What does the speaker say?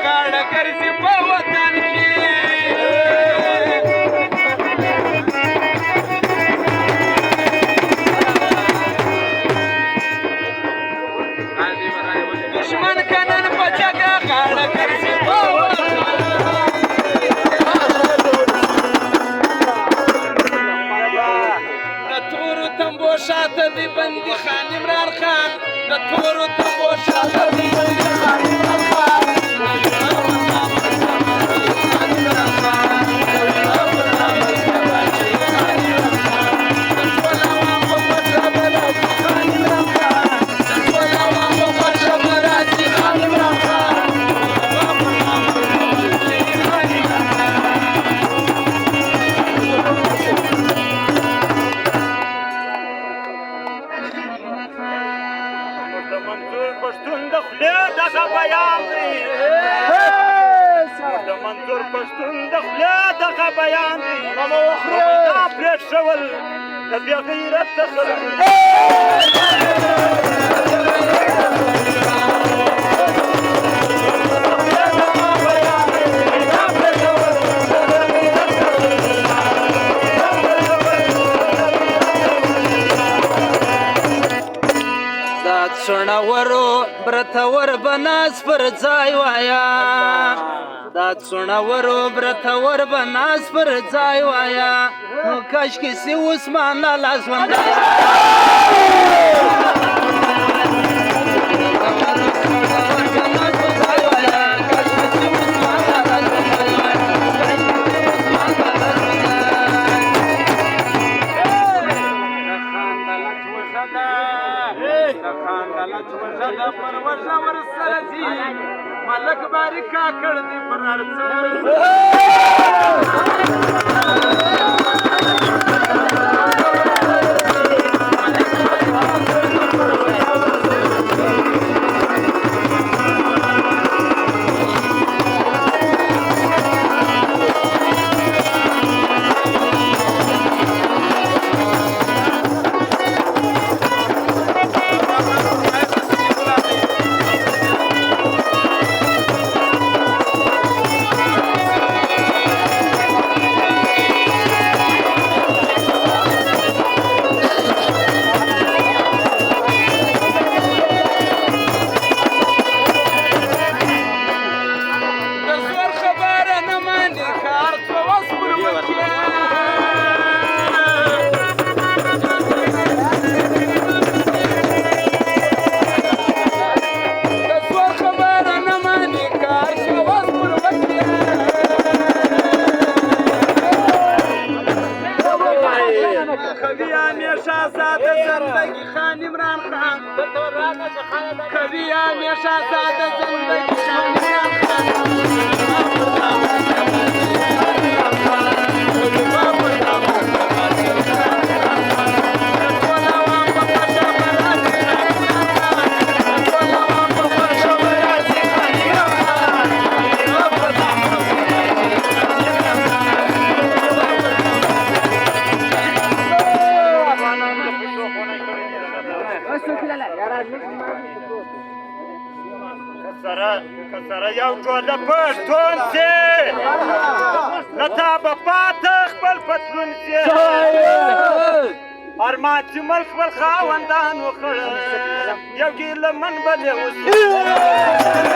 غاړه ګرځي په وطن کې دشمن که نن په جګه غاړه ګرځي په وطن د تورو تمبو شاته دی بندي خان عمران خان د تورو تمبو شاته دی بندي خان عمران خان منظور پښتون د خولې دغه بیان دی د منظور پښتون د خولې دغه بیان دی دا پرېښول د بې غیرته خلکو څڼورو برتور بناس پر ځای وایا دا څڼورو برتور بناس پر ځای وایا نو کاشکې سي عثمان لالا ژوندی ملک باری کاکړ دی پر هر څه کوي همیشه ساده زندگی خان عمران خان سره یو ټوله پښتون سي له تا به پاته خپل پتلون سي ارمان چې ملک خپل خاوندان وخړه یو ګیله من به دې وسي